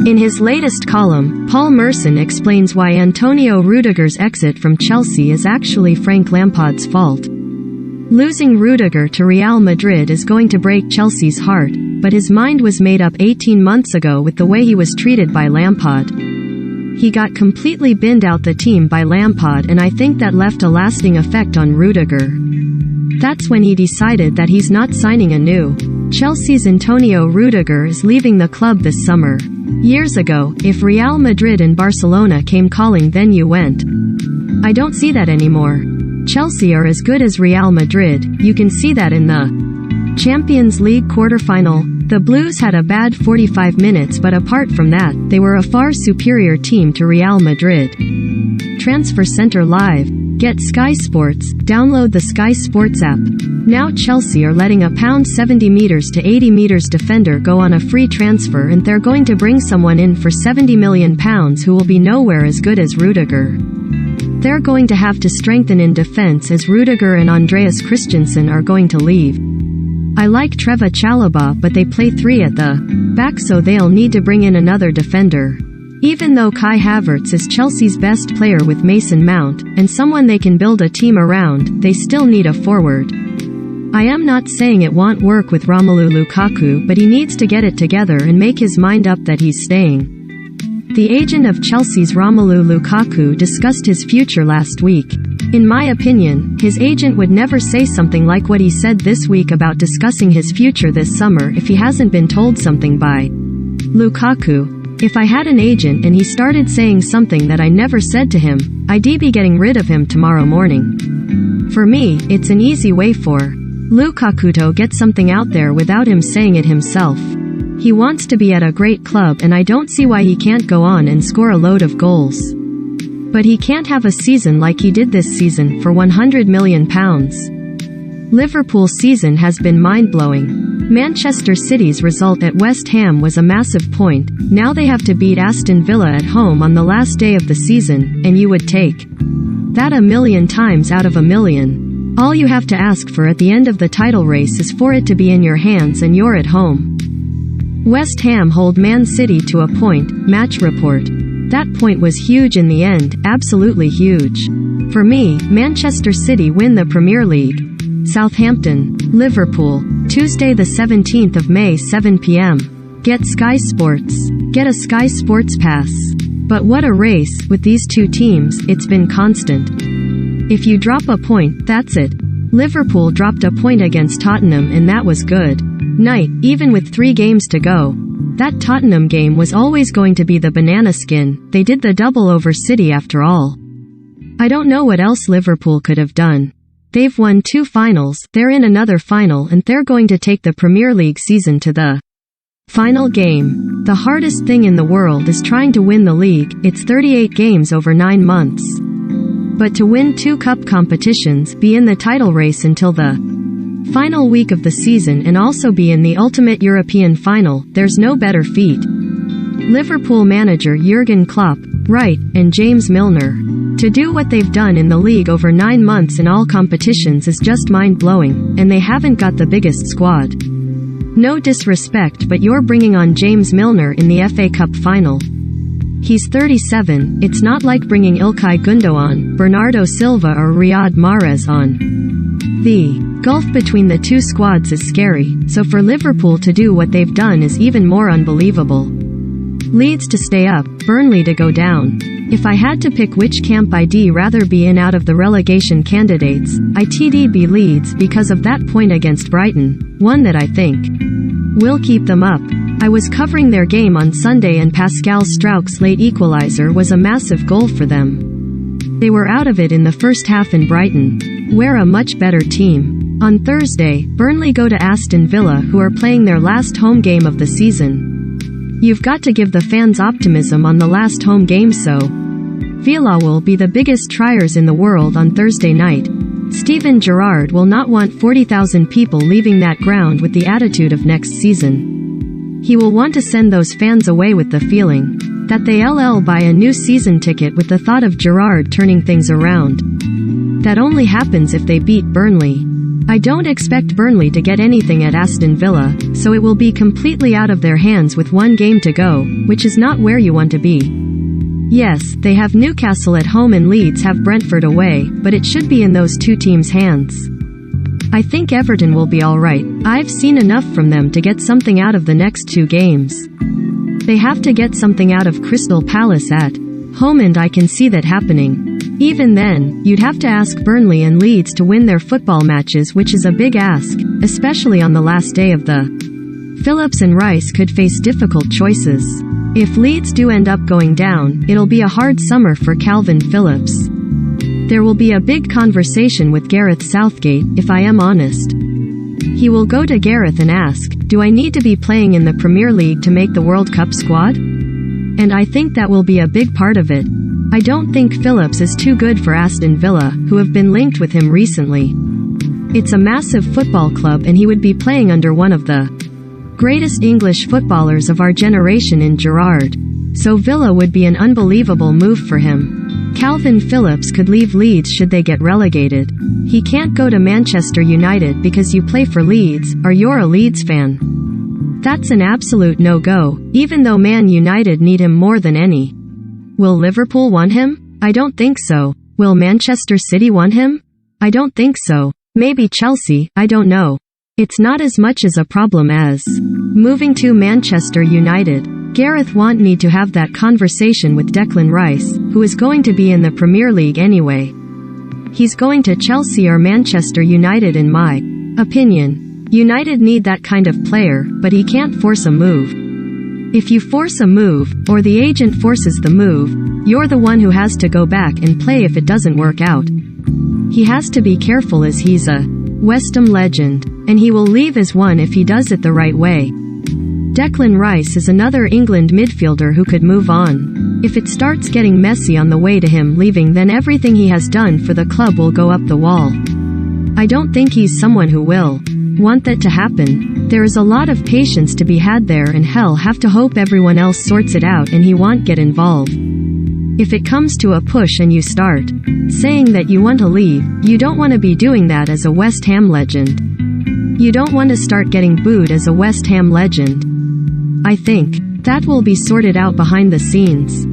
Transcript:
In his latest column, Paul Merson explains why Antonio Rudiger's exit from Chelsea is actually Frank Lampard's fault. Losing Rudiger to Real Madrid is going to break Chelsea's heart, but his mind was made up 18 months ago with the way he was treated by Lampard. He got completely binned out the team by Lampard, and I think that left a lasting effect on Rudiger. That's when he decided that he's not signing anew. Chelsea's Antonio Rudiger is leaving the club this summer. Years ago, if Real Madrid and Barcelona came calling, then you went. I don't see that anymore. Chelsea are as good as Real Madrid. You can see that in the Champions League quarterfinal. The Blues had a bad 45 minutes, but apart from that, they were a far superior team to Real Madrid. Transfer Center Live. Get Sky Sports. Download the Sky Sports app. Now Chelsea are letting a £70 meters to 80 meters defender go on a free transfer, and they're going to bring someone in for £70 million who will be nowhere as good as Rudiger. They're going to have to strengthen in defense, as Rudiger and Andreas Christensen are going to leave. I like Trevor Chalobah, but they play three at the back, so they'll need to bring in another defender. Even though Kai Havertz is Chelsea's best player with Mason Mount, and someone they can build a team around, they still need a forward. I am not saying it won't work with Romelu Lukaku, but he needs to get it together and make his mind up that he's staying. The agent of Chelsea's Romelu Lukaku discussed his future last week. In my opinion, his agent would never say something like what he said this week about discussing his future this summer if he hasn't been told something by Lukaku. If I had an agent and he started saying something that I never said to him, I'd be getting rid of him tomorrow morning. For me, it's an easy way for Lukaku to get something out there without him saying it himself. He wants to be at a great club, and I don't see why he can't go on and score a load of goals. But he can't have a season like he did this season for £100 million. Liverpool's season has been mind-blowing. Manchester City's result at West Ham was a massive point. Now they have to beat Aston Villa at home on the last day of the season, and you would take that 1,000,000 times out of 1,000,000. All you have to ask for at the end of the title race is for it to be in your hands and you're at home. West Ham hold Man City to a point. Match report. That point was huge in the end, absolutely huge. For me, Manchester City win the Premier League. Southampton, Liverpool, Tuesday the 17th of May 7 p.m. Get Sky Sports. Get a Sky Sports pass. But what a race, with these two teams, it's been constant. If you drop a point, that's it. Liverpool dropped a point against Tottenham, and that was good night, even with 3 games to go. That Tottenham game was always going to be the banana skin. They did the double over City after all. I don't know what else Liverpool could have done. They've won 2 finals, they're in another final, and they're going to take the Premier League season to the final game. The hardest thing in the world is trying to win the league. It's 38 games over 9 months. But to win 2 cup competitions, be in the title race until the final week of the season, and also be in the ultimate European final, there's no better feat. Liverpool manager Jurgen Klopp, right, and James Milner. To do what they've done in the league over 9 months in all competitions is just mind-blowing, and they haven't got the biggest squad. No disrespect, but you're bringing on James Milner in the FA Cup final. He's 37, it's not like bringing Ilkay Gundogan, Bernardo Silva or Riyad Mahrez on. The gulf between the two squads is scary, so for Liverpool to do what they've done is even more unbelievable. Leeds to stay up, Burnley to go down. If I had to pick which camp I'd rather be in out of the relegation candidates, I'd be Leeds because of that point against Brighton, one that I think will keep them up. I was covering their game on Sunday, and Pascal Struijk's late equalizer was a massive goal for them. They were out of it in the first half in Brighton. We're a much better team. On Thursday, Burnley go to Aston Villa, who are playing their last home game of the season. You've got to give the fans optimism on the last home game, so Villa will be the biggest triers in the world on Thursday night. Steven Gerrard will not want 40,000 people leaving that ground with the attitude of next season. He will want to send those fans away with the feeling that they'll buy a new season ticket with the thought of Gerrard turning things around. That only happens if they beat Burnley. I don't expect Burnley to get anything at Aston Villa, so it will be completely out of their hands with one game to go, which is not where you want to be. Yes, they have Newcastle at home and Leeds have Brentford away, but it should be in those two teams' hands. I think Everton will be alright. I've seen enough from them to get something out of the next two games. They have to get something out of Crystal Palace at home, and I can see that happening. Even then, you'd have to ask Burnley and Leeds to win their football matches, which is a big ask, especially on the last day of the Phillips and Rice could face difficult choices. If Leeds do end up going down, it'll be a hard summer for Calvin Phillips. There will be a big conversation with Gareth Southgate, if I am honest. He will go to Gareth and ask, do I need to be playing in the Premier League to make the World Cup squad? And I think that will be a big part of it. I don't think Phillips is too good for Aston Villa, who have been linked with him recently. It's a massive football club, and he would be playing under one of the greatest English footballers of our generation in Gerrard. So Villa would be an unbelievable move for him. Calvin Phillips could leave Leeds should they get relegated. He can't go to Manchester United because you play for Leeds, or you're a Leeds fan. That's an absolute no-go, even though Man United need him more than any. Will Liverpool want him? I don't think so. Will Manchester City want him? I don't think so. Maybe Chelsea, I don't know. It's not as much as a problem as moving to Manchester United. Gareth won't need to have that conversation with Declan Rice, who is going to be in the Premier League anyway. He's going to Chelsea or Manchester United in my opinion. United need that kind of player, but he can't force a move. If you force a move, or the agent forces the move, you're the one who has to go back and play if it doesn't work out. He has to be careful as he's a West Ham legend, and he will leave as one if he does it the right way. Declan Rice is another England midfielder who could move on. If it starts getting messy on the way to him leaving, then everything he has done for the club will go up the wall. I don't think he's someone who will want that to happen. There is a lot of patience to be had there, and hell, have to hope everyone else sorts it out and he won't get involved. If it comes to a push and you start saying that you want to leave, you don't want to be doing that as a West Ham legend. You don't want to start getting booed as a West Ham legend. I think that will be sorted out behind the scenes.